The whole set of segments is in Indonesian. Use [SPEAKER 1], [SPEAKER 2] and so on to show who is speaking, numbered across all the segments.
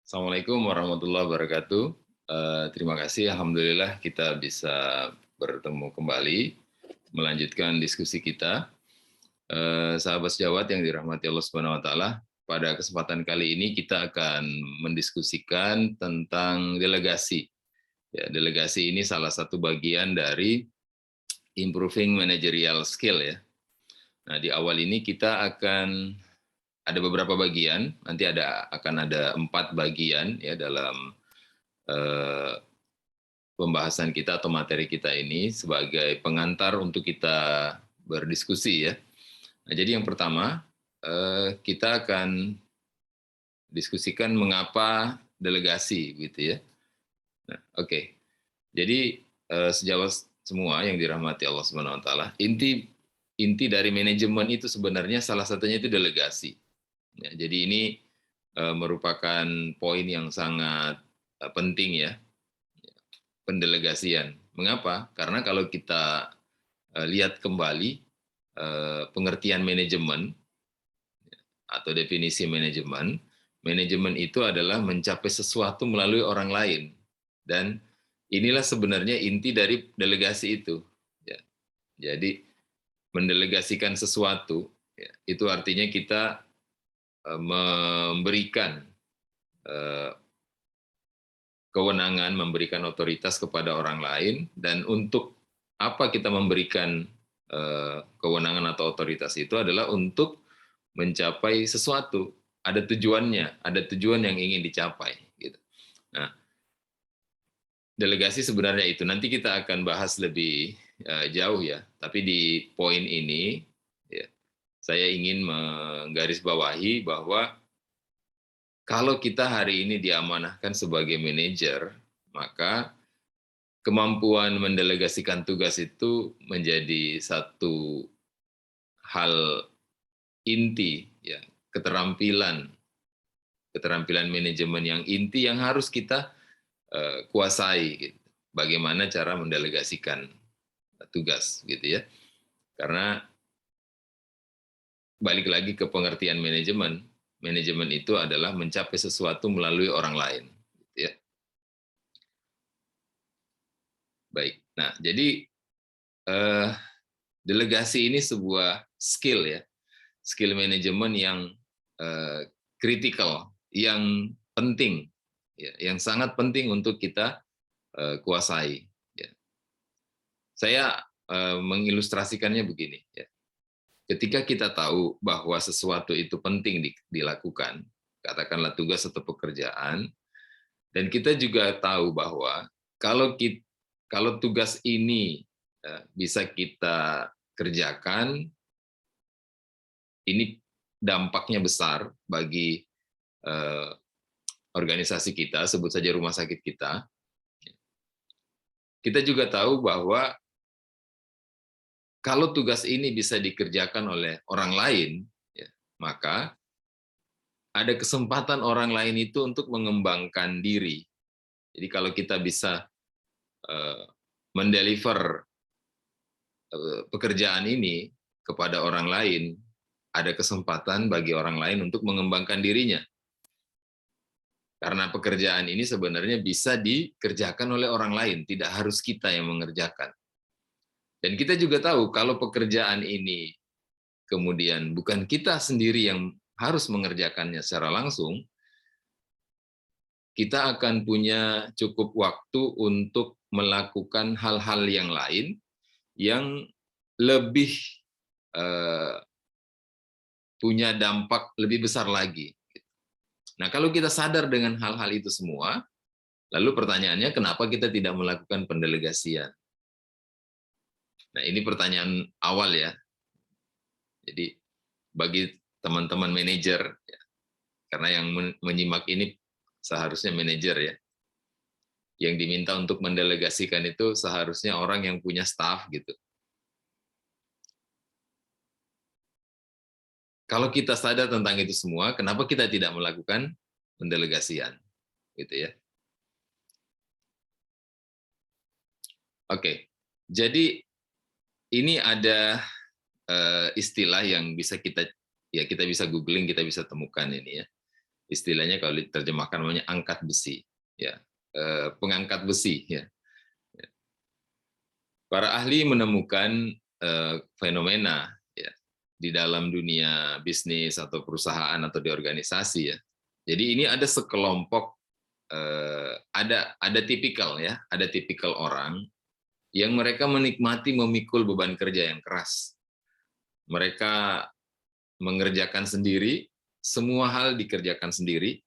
[SPEAKER 1] Assalamualaikum warahmatullahi wabarakatuh. Terima kasih, alhamdulillah kita bisa bertemu kembali, melanjutkan diskusi kita. Sahabat sejawat yang dirahmati Allah Subhanahu wa taala, pada kesempatan kali ini kita akan mendiskusikan tentang delegasi. Ya, delegasi ini salah satu bagian dari improving managerial skill ya. Nah, di awal ini kita akan ada beberapa bagian, nanti akan ada 4 bagian ya dalam eh, pembahasan kita atau materi kita ini sebagai pengantar untuk kita berdiskusi ya. Nah, jadi yang pertama kita akan diskusikan mengapa delegasi gitu ya. Nah, oke. Jadi sejawat semua yang dirahmati Allah Subhanahu wa taala, inti dari manajemen itu sebenarnya salah satunya itu delegasi. Ya, jadi ini merupakan poin yang sangat penting ya, pendelegasian. Mengapa? Karena kalau kita lihat kembali pengertian manajemen atau definisi manajemen, manajemen itu adalah mencapai sesuatu melalui orang lain. Dan inilah sebenarnya inti dari delegasi itu. Ya. Jadi mendelegasikan sesuatu, ya, itu artinya kita memberikan eh, kewenangan, memberikan otoritas kepada orang lain, dan untuk apa kita memberikan kewenangan atau otoritas itu adalah untuk mencapai sesuatu, ada tujuannya, ada tujuan yang ingin dicapai. Gitu. Nah, delegasi sebenarnya itu nanti kita akan bahas lebih jauh ya, tapi di poin ini ya, saya ingin menggarisbawahi bahwa kalau kita hari ini diamanahkan sebagai manajer, maka kemampuan mendelegasikan tugas itu menjadi satu hal inti, ya, keterampilan keterampilan manajemen yang inti yang harus kita kuasai. Gitu. Bagaimana cara mendelegasikan tugas, gitu ya? Karena balik lagi ke pengertian manajemen, manajemen itu adalah mencapai sesuatu melalui orang lain. Gitu ya. Baik. Nah, jadi eh, delegasi ini sebuah skill ya, skill manajemen yang kritikal, yang penting, ya, yang sangat penting untuk kita kuasai. Ya. Saya mengilustrasikannya begini. Ya. Ketika kita tahu bahwa sesuatu itu penting dilakukan, katakanlah tugas atau pekerjaan, dan kita juga tahu bahwa kalau tugas ini bisa kita kerjakan, ini dampaknya besar bagi eh, organisasi kita, sebut saja rumah sakit kita. Kita juga tahu bahwa kalau tugas ini bisa dikerjakan oleh orang lain, ya, maka ada kesempatan orang lain itu untuk mengembangkan diri. Jadi kalau kita bisa uh, mendeliver pekerjaan ini kepada orang lain, ada kesempatan bagi orang lain untuk mengembangkan dirinya. Karena pekerjaan ini sebenarnya bisa dikerjakan oleh orang lain, tidak harus kita yang mengerjakan. Dan kita juga tahu kalau pekerjaan ini kemudian bukan kita sendiri yang harus mengerjakannya secara langsung, kita akan punya cukup waktu untuk melakukan hal-hal yang lain yang lebih eh, punya dampak lebih besar lagi. Nah, kalau kita sadar dengan hal-hal itu semua, lalu pertanyaannya kenapa kita tidak melakukan pendelegasian? Nah, ini pertanyaan awal ya. Jadi bagi teman-teman manajer, ya, karena yang menyimak ini seharusnya manajer ya, yang diminta untuk mendelegasikan itu seharusnya orang yang punya staff gitu. Kalau kita sadar tentang itu semua, kenapa kita tidak melakukan pendelegasian, gitu ya? Oke, jadi ini ada istilah yang bisa kita bisa googling, kita bisa temukan ini ya. istilahnya kalau diterjemahkan namanya angkat besi, ya, pengangkat besi, ya. Para ahli menemukan fenomena, ya, di dalam dunia bisnis atau perusahaan atau di organisasi, ya. Jadi ini ada sekelompok, ada tipikal, ya, ada tipikal orang yang mereka menikmati memikul beban kerja yang keras. Mereka mengerjakan sendiri, semua hal dikerjakan sendiri,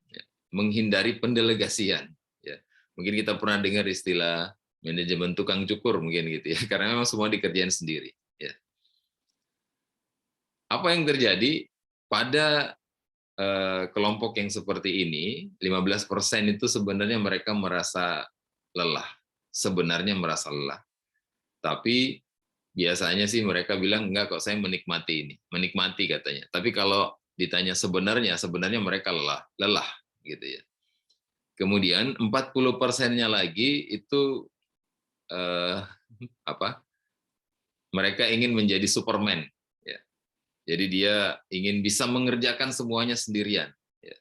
[SPEAKER 1] ya, menghindari pendelegasian. Ya. Mungkin kita pernah dengar istilah manajemen tukang cukur mungkin gitu ya, karena memang semua dikerjain sendiri. Ya. Apa yang terjadi pada kelompok yang seperti ini, 15% itu sebenarnya mereka merasa lelah, sebenarnya merasa lelah. Tapi biasanya sih mereka bilang, enggak kok, saya menikmati ini, menikmati katanya. Tapi kalau ditanya sebenarnya mereka lelah gitu ya. Kemudian 40%-nya lagi itu apa? Mereka ingin menjadi Superman, ya. Jadi dia ingin bisa mengerjakan semuanya sendirian, ya.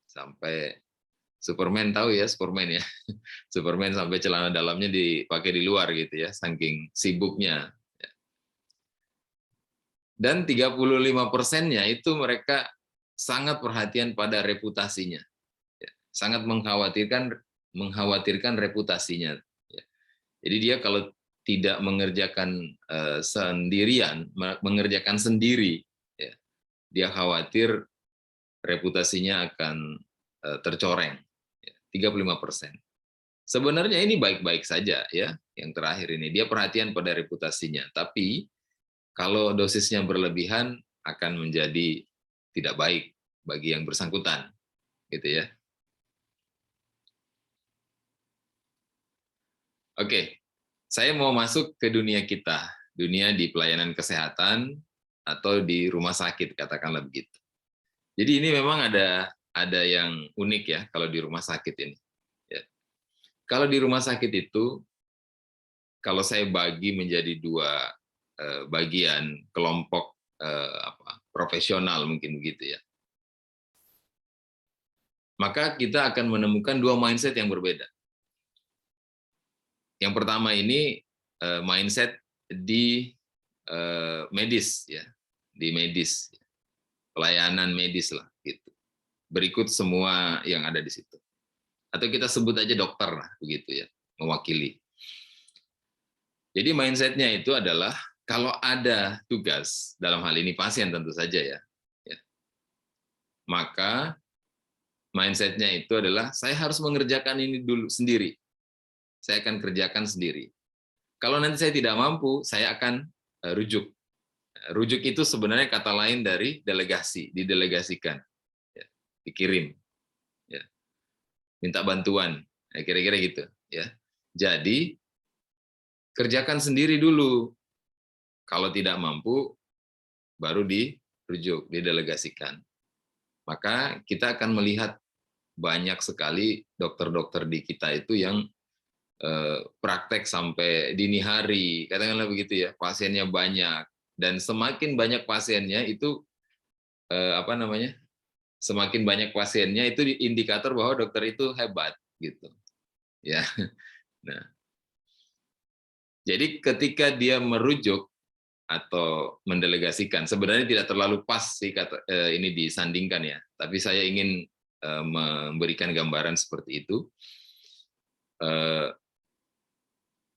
[SPEAKER 1] Sampai Superman, tahu ya Superman ya. Superman sampai celana dalamnya dipakai di luar gitu ya, saking sibuknya. Dan 35%-nya itu mereka sangat perhatian pada reputasinya, ya. Sangat mengkhawatirkan reputasinya. Ya. Jadi dia kalau tidak mengerjakan sendirian, mengerjakan sendiri, ya, dia khawatir reputasinya akan tercoreng. Ya, 35%. Sebenarnya ini baik-baik saja ya, yang terakhir ini. Dia perhatian pada reputasinya, tapi kalau dosisnya berlebihan akan menjadi tidak baik bagi yang bersangkutan, gitu ya. Oke, saya mau masuk ke dunia kita, dunia di pelayanan kesehatan atau di rumah sakit, katakanlah begitu. Jadi ini memang ada yang unik ya kalau di rumah sakit ini. Ya. Kalau di rumah sakit itu, kalau saya bagi menjadi dua bagian kelompok profesional mungkin begitu ya. Maka kita akan menemukan dua mindset yang berbeda. Yang pertama ini mindset di medis ya, di medis, pelayanan medis lah gitu. Berikut semua yang ada di situ. Atau kita sebut aja dokter lah begitu ya, mewakili. Jadi mindsetnya itu adalah kalau ada tugas, dalam hal ini pasien tentu saja ya, maka mindsetnya itu adalah saya harus mengerjakan ini dulu sendiri. Saya akan kerjakan sendiri. Kalau nanti saya tidak mampu, saya akan rujuk. Rujuk itu sebenarnya kata lain dari delegasi, didelegasikan, ya, dikirim, ya, minta bantuan, kira-kira gitu. Ya. Jadi kerjakan sendiri dulu. Kalau tidak mampu, baru dirujuk, didelegasikan. Maka kita akan melihat banyak sekali dokter-dokter di kita itu yang praktek sampai dini hari, katakanlah begitu ya, pasiennya banyak, dan semakin banyak pasiennya itu semakin banyak pasiennya itu indikator bahwa dokter itu hebat gitu ya. Nah, jadi ketika dia merujuk atau mendelegasikan, sebenarnya tidak terlalu pas sih ini disandingkan ya, tapi saya ingin memberikan gambaran seperti itu.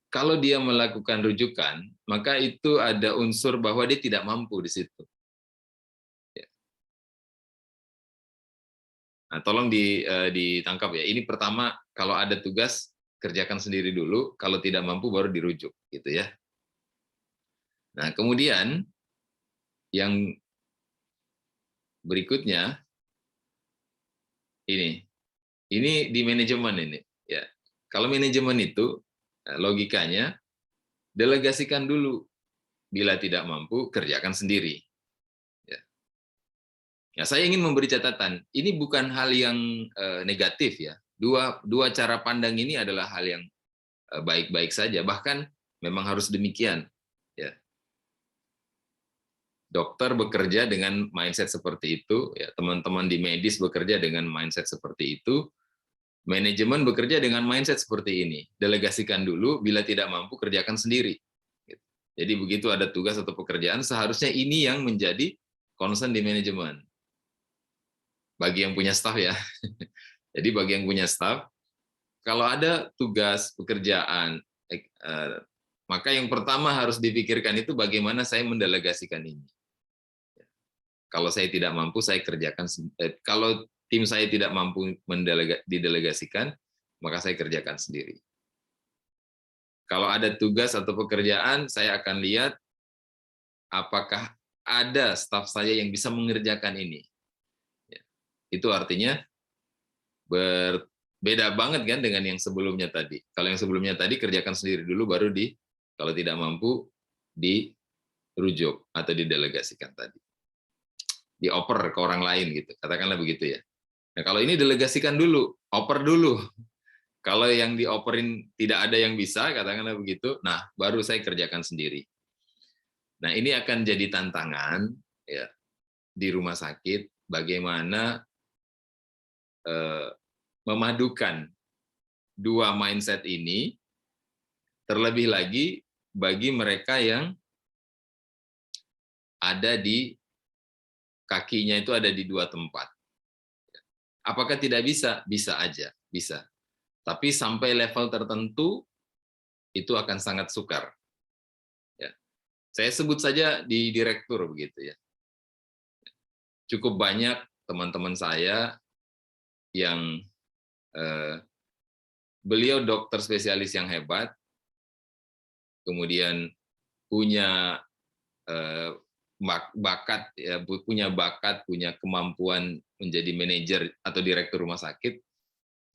[SPEAKER 1] Kalau dia melakukan rujukan, maka itu ada unsur bahwa dia tidak mampu di situ. Nah, tolong ditangkap ya. Ini pertama, kalau ada tugas, kerjakan sendiri dulu. Kalau tidak mampu, baru dirujuk, gitu ya. Nah, kemudian yang berikutnya ini di manajemen ini. Ya, kalau manajemen itu logikanya delegasikan dulu. Bila tidak mampu, kerjakan sendiri. Ya, saya ingin memberi catatan, ini bukan hal yang negatif ya. Dua cara pandang ini adalah hal yang baik-baik saja, bahkan memang harus demikian. Ya. dokter bekerja dengan mindset seperti itu, ya teman-teman di medis bekerja dengan mindset seperti itu, manajemen bekerja dengan mindset seperti ini. Delegasikan dulu, bila tidak mampu kerjakan sendiri. Jadi begitu ada tugas atau pekerjaan, seharusnya ini yang menjadi concern di manajemen. Bagi yang punya staff ya. Jadi bagi yang punya staff, kalau ada tugas pekerjaan, maka yang pertama harus dipikirkan itu bagaimana saya mendelegasikan ini. Kalau saya tidak mampu, saya kerjakan. Kalau tim saya tidak mampu didelegasikan, maka saya kerjakan sendiri. Kalau ada tugas atau pekerjaan, saya akan lihat apakah ada staf saya yang bisa mengerjakan ini. Itu artinya berbeda banget kan dengan yang sebelumnya tadi. Kalau yang sebelumnya tadi kerjakan sendiri dulu, baru kalau tidak mampu dirujuk atau didelegasikan tadi. Dioper ke orang lain gitu, katakanlah begitu ya. Nah, kalau ini delegasikan dulu, oper dulu. Kalau yang dioperin tidak ada yang bisa, katakanlah begitu, nah baru saya kerjakan sendiri. Nah, ini akan jadi tantangan ya di rumah sakit, bagaimana memadukan dua mindset ini, terlebih lagi bagi mereka yang ada di kakinya itu ada di dua tempat. Apakah tidak bisa? Bisa aja, bisa. Tapi sampai level tertentu, itu akan sangat sukar. Ya. Saya sebut saja di direktur begitu ya. Cukup banyak teman-teman saya yang beliau dokter spesialis yang hebat, kemudian punya bakat, ya, punya kemampuan menjadi manajer atau direktur rumah sakit,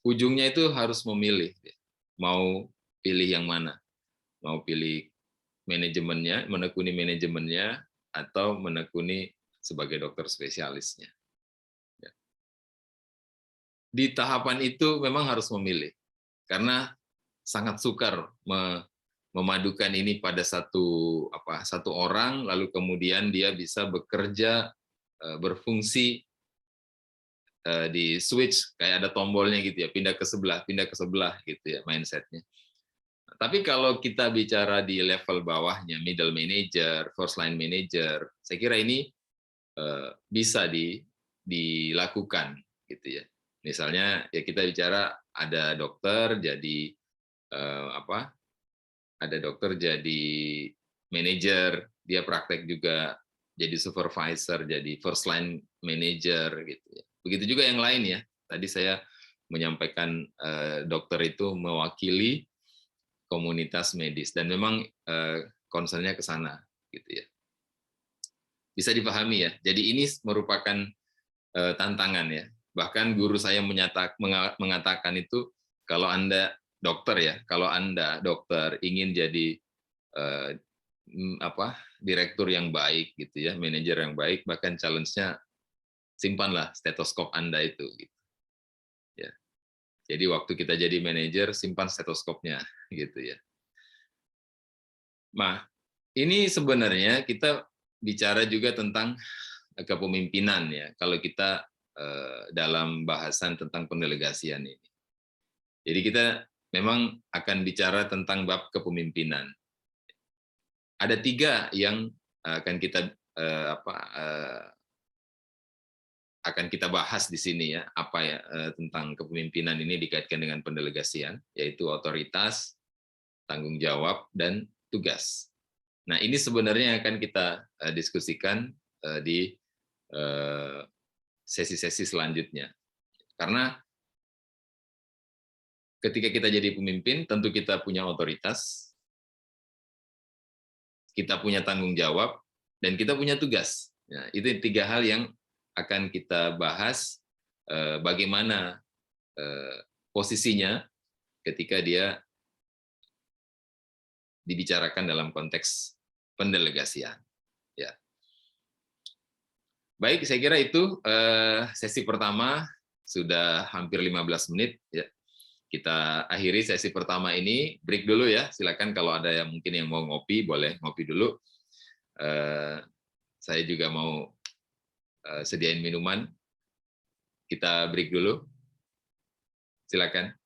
[SPEAKER 1] ujungnya itu harus memilih, mau pilih yang mana, mau pilih manajemennya, menekuni manajemennya, atau menekuni sebagai dokter spesialisnya. Di tahapan itu memang harus memilih, karena sangat sukar memadukan ini pada satu orang, lalu kemudian dia bisa bekerja, berfungsi di switch, kayak ada tombolnya gitu ya, pindah ke sebelah gitu ya mindsetnya. Tapi kalau kita bicara di level bawahnya, middle manager, first line manager, saya kira ini bisa dilakukan gitu ya. Misalnya ya kita bicara ada dokter jadi ada dokter jadi manajer, dia praktek juga jadi supervisor, jadi first line manager gitu ya. Begitu juga yang lain ya. Tadi saya menyampaikan dokter itu mewakili komunitas medis dan memang concern-nya ke sana gitu ya. Bisa dipahami ya. Jadi ini merupakan tantangan ya. Bahkan guru saya mengatakan itu, kalau Anda dokter ya, kalau Anda dokter ingin jadi direktur yang baik gitu ya, manajer yang baik, bahkan challenge-nya simpanlah stetoskop Anda itu gitu. Ya. Jadi waktu kita jadi manajer, simpan stetoskopnya gitu ya. Nah, ini sebenarnya kita bicara juga tentang kepemimpinan ya. Kalau kita dalam bahasan tentang pendelegasian ini. Jadi kita memang akan bicara tentang bab kepemimpinan. Ada 3 yang akan kita bahas di sini ya, tentang kepemimpinan ini dikaitkan dengan pendelegasian, yaitu otoritas, tanggung jawab, dan tugas. Nah, ini sebenarnya akan kita diskusikan di sesi-sesi selanjutnya. Karena ketika kita jadi pemimpin, tentu kita punya otoritas, kita punya tanggung jawab, dan kita punya tugas. Nah, itu 3 hal yang akan kita bahas bagaimana posisinya ketika dia dibicarakan dalam konteks pendelegasian. Ya. Baik, saya kira itu sesi pertama, sudah hampir 15 menit. Ya. Kita akhiri sesi pertama ini, break dulu ya, silakan kalau ada yang mungkin yang mau ngopi, boleh ngopi dulu. saya juga mau sediain minuman. Kita break dulu. Silakan.